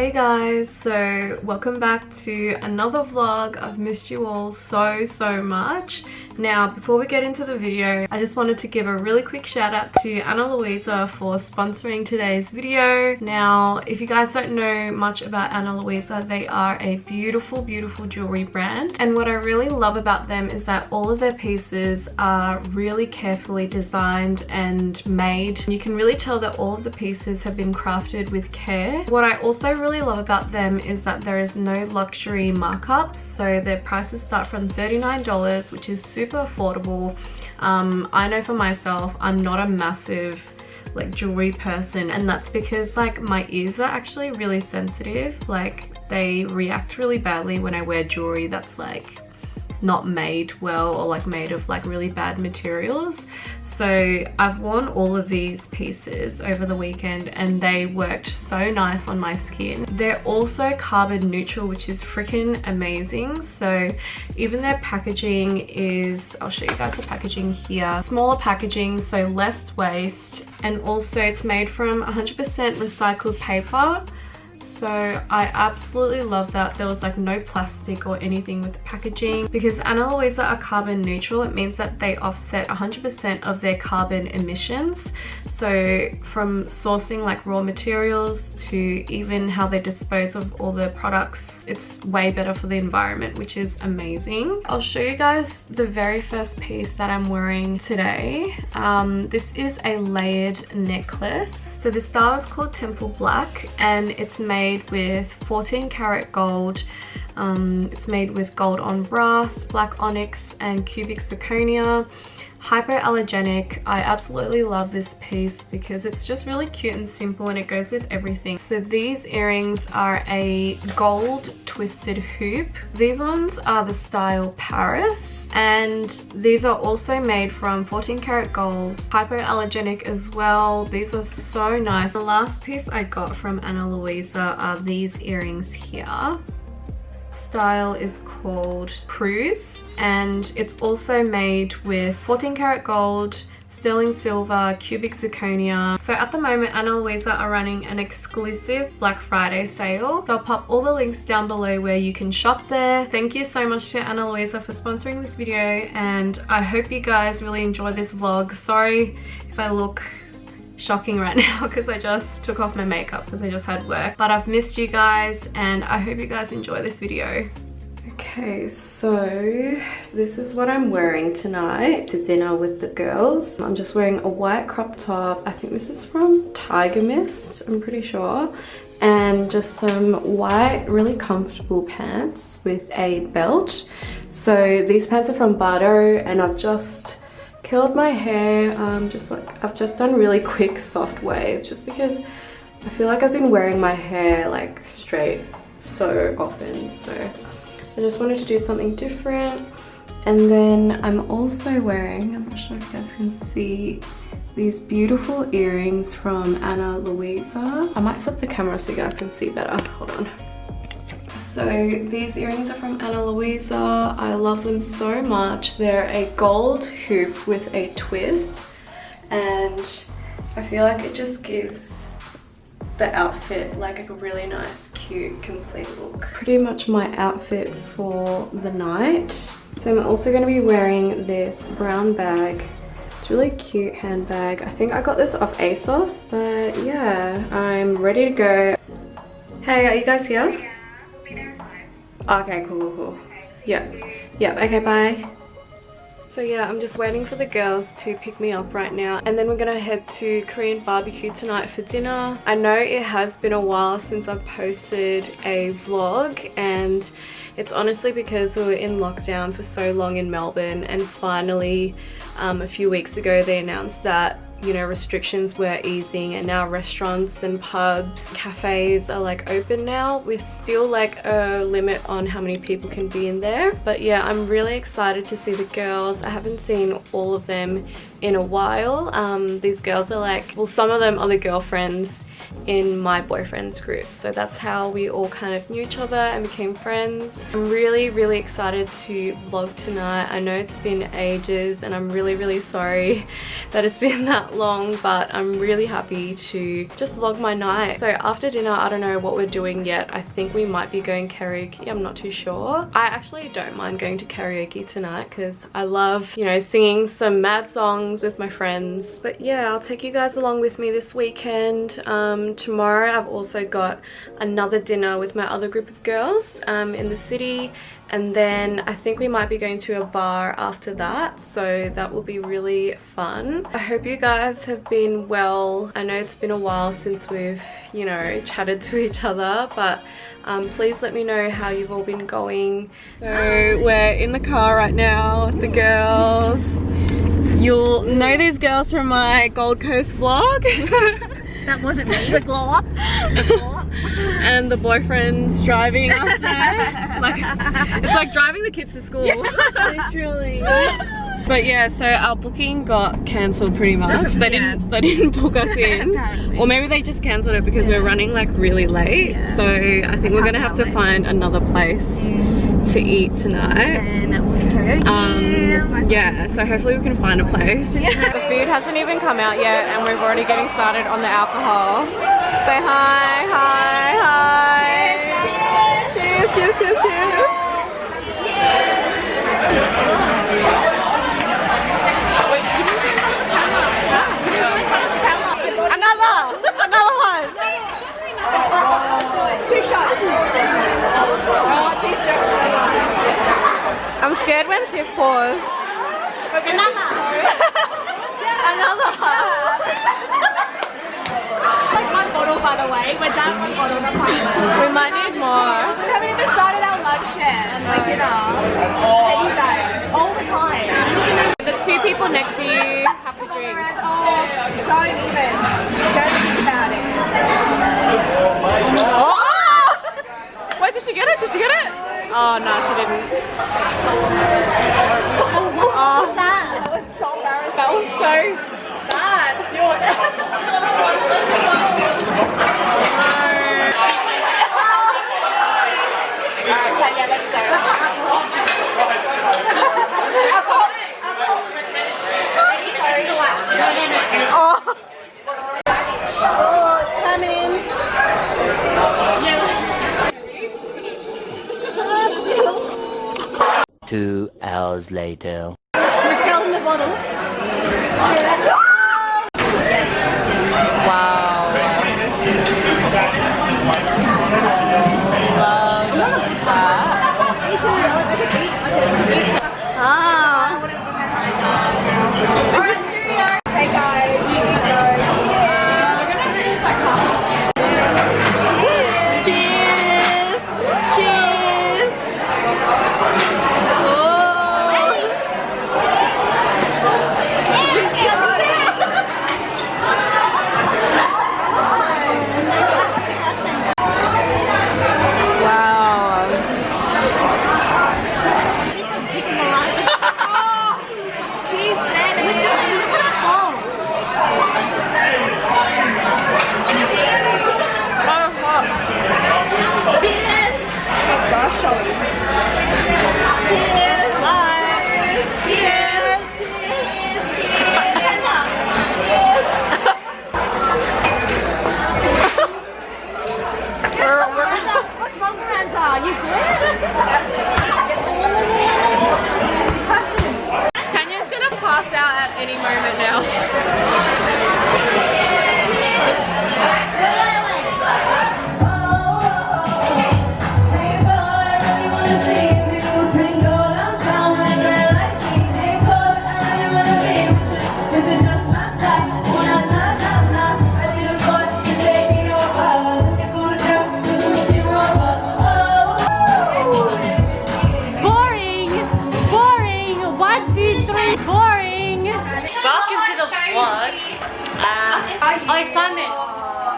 Hey guys, so welcome back to another vlog. I've missed you all so much. Now before we get into the video, I just wanted to give a really quick shout out to Louisa for sponsoring today's video. Now if you guys don't know much about Louisa, they are a beautiful jewelry brand, and what I really love about them is that all of their pieces are really carefully designed and made. You can really tell that all of the pieces have been crafted with care. What I also really love about them is that there is no luxury markups, so their prices start from $39, which is super affordable. I know for myself, I'm not a massive like jewelry person, and that's because like my ears are actually really sensitive. Like they react really badly when I wear jewelry that's like not made well or like made of like really bad materials. So I've worn all of these pieces over the weekend and they worked so nice on my skin. They're also carbon neutral, which is freaking amazing. So even their packaging is, I'll show you guys the packaging here, smaller packaging, so less waste, and also it's made from 100% recycled paper. So I absolutely love that there was like no plastic or anything with the packaging. Because Louisa are carbon neutral, it means that they offset 100% of their carbon emissions. So from sourcing like raw materials to even how they dispose of all the products, it's way better for the environment, which is amazing. I'll show you guys the very first piece that I'm wearing today. This is a layered necklace. So this style is called Temple Black, and it's made with 14 karat gold. It's made with gold on brass, black onyx, and cubic zirconia. Hypoallergenic. I absolutely love this piece because it's just really cute and simple, and it goes with everything. So these earrings are a gold twisted hoop. These ones are the style Paris, and these are also made from 14 karat gold, hypoallergenic as well. These are so nice. The last piece I got from Louisa are these earrings here. Style is called Cruise, and it's also made with 14 karat gold, sterling silver, cubic zirconia. So at the moment Louisa are running an exclusive Black Friday sale, so I'll pop all the links down below where you can shop there. Thank you so much to Louisa for sponsoring this video, and I hope you guys really enjoy this vlog. Sorry if I look shocking right now because I just took off my makeup because I just had work, but I've missed you guys and I hope you guys enjoy this video. Okay, so this is what I'm wearing tonight to dinner with the girls. I'm just wearing a white crop top. I think this is from Tiger Mist, I'm pretty sure, and just some white really comfortable pants with a belt. So these pants are from Bardo, and I've just curled my hair. I've just done really quick soft waves just because I feel like I've been wearing my hair like straight so often, so I just wanted to do something different. And then I'm also wearing, I'm not sure if you guys can see, these beautiful earrings from Louisa. I might flip the camera so you guys can see better, hold on. So these earrings are from Louisa. I love them so much. They're a gold hoop with a twist, and I feel like it just gives the outfit like a really nice, cute, complete look. Pretty much my outfit for the night. So I'm also going to be wearing this brown bag. It's a really cute handbag. I think I got this off ASOS, but yeah, I'm ready to go. Hey, are you guys here? Okay, cool. Yeah, okay, bye. So yeah, I'm just waiting for the girls to pick me up right now, and then we're gonna head to Korean barbecue tonight for dinner. I know it has been a while since I've posted a vlog, and it's honestly because we were in lockdown for so long in Melbourne, and finally a few weeks ago they announced that, you know, restrictions were easing, and now restaurants and pubs, cafes are like open now, with still like a limit on how many people can be in there. But yeah, I'm really excited to see the girls. I haven't seen all of them in a while. These girls are like, well, some of them are the girlfriends in my boyfriend's group. So that's how we all kind of knew each other and became friends. I'm really excited to vlog tonight. I know it's been ages and I'm really sorry that it's been that long, but I'm really happy to just vlog my night. So after dinner, I don't know what we're doing yet. I think we might be going karaoke. I'm not too sure. I actually don't mind going to karaoke tonight because I love, you know, singing some mad songs with my friends. But yeah, I'll take you guys along with me this weekend. Tomorrow I've also got another dinner with my other group of girls in the city, and then I think we might be going to a bar after that, so that will be really fun. I hope you guys have been well. I know it's been a while since we've, you know, chatted to each other, but please let me know how you've all been going. So we're in the car right now with the girls. You'll know these girls from my Gold Coast vlog. That wasn't me. The glow up. The glow up. And the boyfriend's driving us there. Like, it's like driving the kids to school. Literally. But yeah, so our booking got cancelled pretty much. They didn't book us in. Apparently. Or maybe they just cancelled it because we're running like really late. Yeah. So I think we're gonna have to find another place to eat tonight. And we'll be karaoke. Yeah, so hopefully we can find a place. The food hasn't even come out yet and we're already getting started on the alcohol. Say hi, hi, hi. Cheers, cheers, cheers, cheers. Another one. 2 shots. I'm scared when Tiff pours. Another. Another. Like 1 bottle, by the way. We're down 1 bottle. We might need more. We haven't even started our lunch yet and like dinner. Hey, you guys, all the time. The 2 people next to you have to drink. Oh, don't even. Don't think about it. Oh! Wait, did she get it? Did she get it? Oh no, she didn't. Oh, That was so embarrassing. that was so bad. Okay, yeah, let's Oh. Oh, come in. 2 hours later. We're still in the bottle. Wow. Love that. Ah. Hey guys, Cheers! Cheers! Tanya's gonna pass out at any moment now.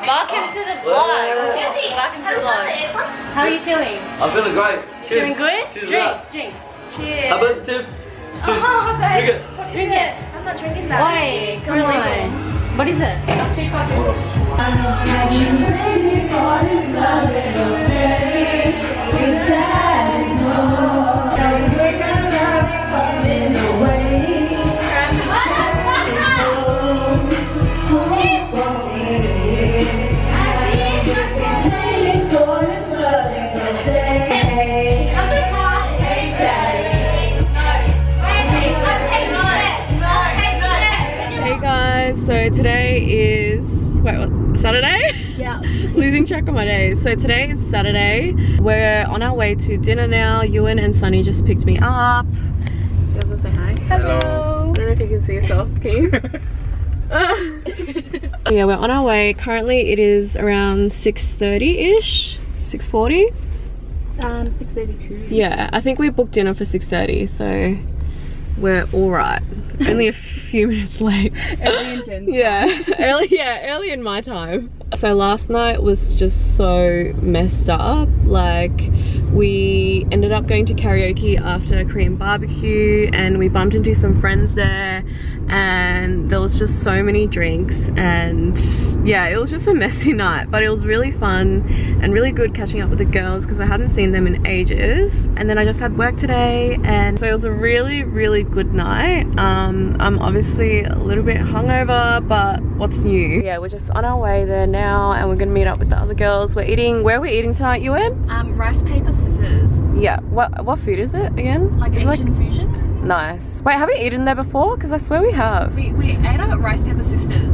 Welcome to the vlog. Welcome to the vlog. How are you feeling? I'm feeling great. Cheers. Feeling good? Cheers. Drink. Cheers. How about the tip? Cheers. Drink it. Drink it. I'm not drinking that. Wait, come on. What is it? So today is, wait, what, Saturday? Yeah. Losing track of my days. So today is Saturday. We're on our way to dinner now. Ewan and Sunny just picked me up. Do you guys want to say hi? Hello. I don't know if you can see yourself. Can you? Yeah, we're on our way. Currently it is around 6:30-ish. 6:40? 6:32. Yeah, I think we booked dinner for 6:30, so we're all right. Only a few minutes late. Early in Jen's early in my time. So last night was just so messed up. Like, we ended up going to karaoke after a Korean barbecue and we bumped into some friends there, and there was just so many drinks, and yeah, it was just a messy night, but it was really fun and really good catching up with the girls because I hadn't seen them in ages. And then I just had work today, and so it was a really good night. I'm obviously a little bit hungover, but what's new? Yeah, we're just on our way there now, and we're gonna meet up with the other girls. We're eating, where are we eating tonight, Ewan? Rice, paper, scissors. Yeah, what food is it again? Like Asian fusion? Nice. Wait, have we eaten there before? Because I swear we have. We ate at Rice, Paper, Sisters.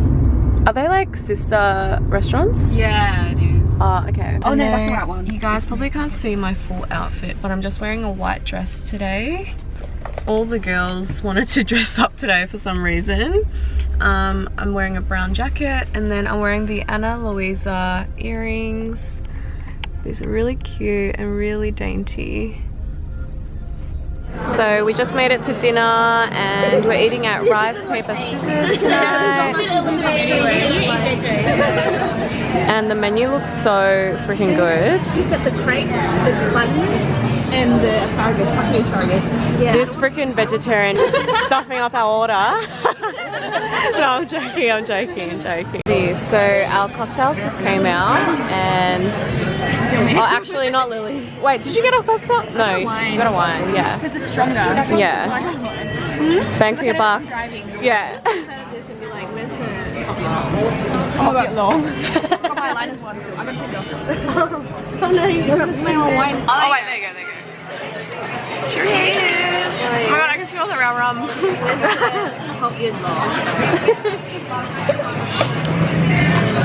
Are they like sister restaurants? Yeah, it is. Oh, okay. Oh no, that's the right one. You guys probably can't see my full outfit, but I'm just wearing a white dress today. All the girls wanted to dress up today for some reason. I'm wearing a brown jacket, and then I'm wearing the Louisa earrings. These are really cute and really dainty. So we just made it to dinner and we're eating at Rice, Paper, Scissors tonight. And the menu looks so freaking good. Except the crepes, the buns, and the asparagus, fucking asparagus. Yeah. This freaking vegetarian stuffing up our order. No, I'm joking. So our cocktails just came out, and oh, actually not Lily. Wait, did you get a cocktail? No, you got a wine. Yeah. Because it's stronger. Yeah. Bang for your buck. Yeah. This and be like, where's the pocket long? Got my liners one. I'm gonna take it off. Oh no, you're gonna smell wine. Oh wait, there you go. Cheers. Oh my god, I can smell the rum.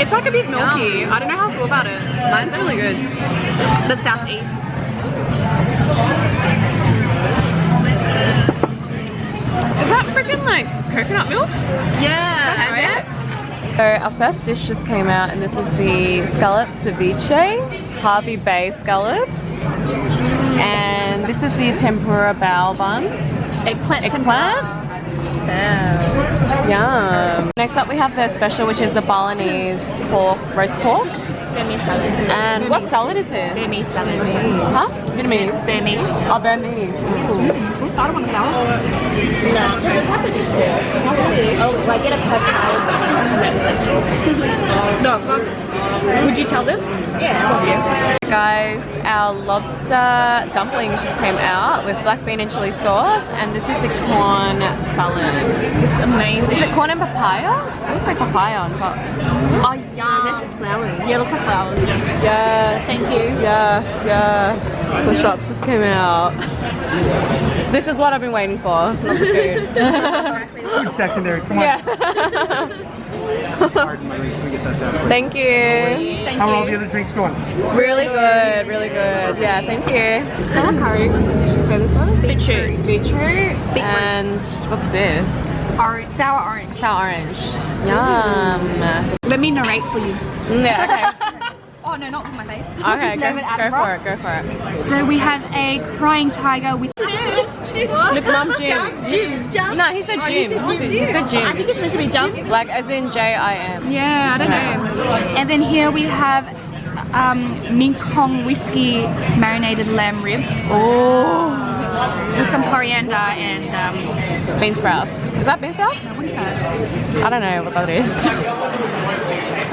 It's like a bit milky. I don't know how I feel about it. Mine's really good. The Southeast. Is that freaking like coconut milk? Yeah, right? So our first dish just came out, and this is the scallop ceviche, Harvey Bay scallops. And this is the tempura bao buns. Eggplant. Yum. Next up we have the special, which is the Balinese pork, roast pork. And what salad is this? Vietnamese salad. Huh? Vietnamese? Vietnamese. Oh, Vietnamese. I don't want to know. No. Oh, like get a perfect No. Would you tell them? Yeah. Guys, our lobster dumplings just came out with black bean and chili sauce, and this is the corn salad. It's amazing. Is it corn and papaya? It looks like papaya on top. Oh yeah, that's just flowers. Yeah, it looks like flowers. Yes. Thank you. Yes. The shots just came out. This is what I've been waiting for. Not the food. Food secondary, come on. Yeah. Thank you. How are all the other drinks going? Really good, really good. Yeah, thank you. Sour curry. Did she say this one? Beetroot. Beetroot. And what's this? Sour orange. Sour orange. Yum. Let me narrate for you. Yeah, okay. Oh no, not with my face. Okay, go for it. So we have a crying tiger with... Look, Mum, Jim. Jump. No, he said Jim. He said Jim. I think it's meant to be jump. Like as in J-I-M. Yeah, I don't know. And then here we have Mink Kong whiskey marinated lamb ribs. Oh. With some coriander and Bean sprouts. Is that beef broth? What is that? I don't know what that is.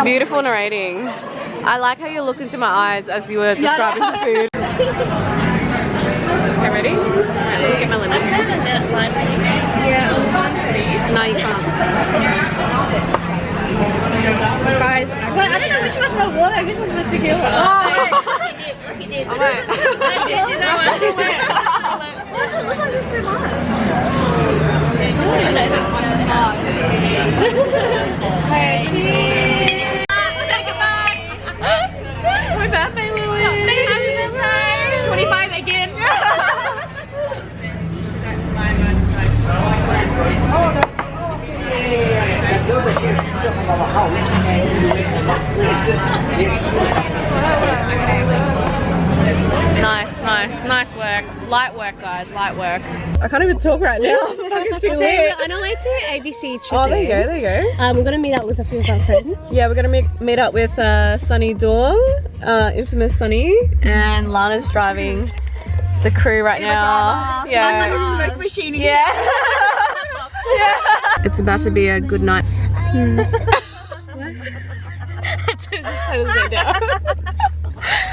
Beautiful narrating. I like how you looked into my eyes as you were describing the food. Okay, ready? Alright, let me get my lemon. Yeah. No, you can't. Guys, I don't know which one's the water. I guess it's the tequila. Oh, he did. Alright. Why does it look like there's so much? Okay, cheers. Take it back. My birthday, Louis. Happy birthday. 25 again. Nice work. Light work, guys, light work. I can't even talk right now. I'm fucking too lit. I know it's an ABC chicken. Oh, there you go, there you go. We're gonna meet up with a few of our friends. Yeah, we're gonna meet up with Sunny Dawn, infamous Sunny, and Lana's driving the crew right now. Yeah. Smoke machine. Yeah. Yeah. It's about to be a good night. Yeah,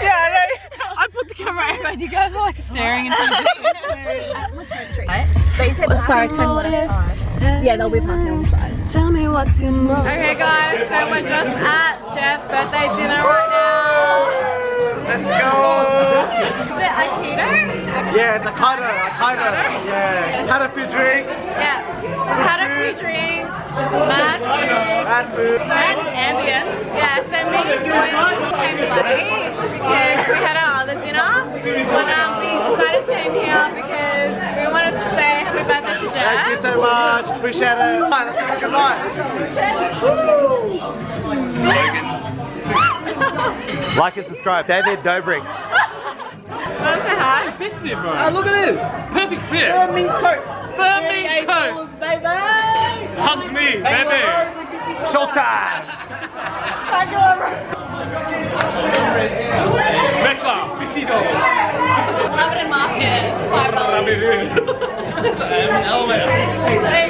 I know. I put the camera over and you guys are like staring into the Sorry, 10 Yeah, they'll be passing on the side. Tell me what's your name. Okay guys, so we're just at Jeff's birthday dinner right now. Let's go. Is it Aikido? Yeah, it's a kata. Yeah. Had a few drinks. Yeah. Had a few drinks. Mad food. Mad ambience. Yeah, so me and you came late because we had our other dinner. But we decided to come here because we wanted to say happy birthday to Jeff. Thank you so much. Appreciate it. Let's have a good night. Like and subscribe. David Dobrik. Wanna say hi? Oh, look at this. Perfect fit. Firming coat. Firming coat. Baby. Hunt me, baby. Showtime. Rekla, $50. Love it in market. $5. Hey.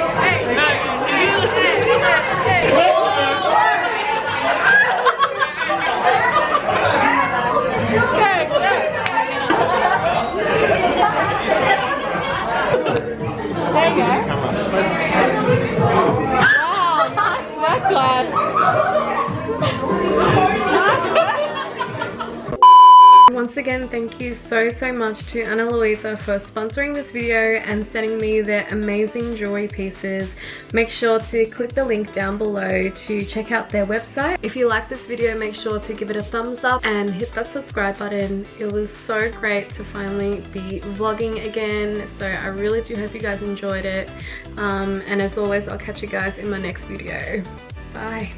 There you go. Wow, nice work, lad. Once again, thank you so much to Anna Louisa for sponsoring this video and sending me their amazing jewelry pieces. Make sure to click the link down below to check out their website. If you like this video, make sure to give it a thumbs up and hit that subscribe button. It was so great to finally be vlogging again, so I really do hope you guys enjoyed it. And as always, I'll catch you guys in my next video. Bye.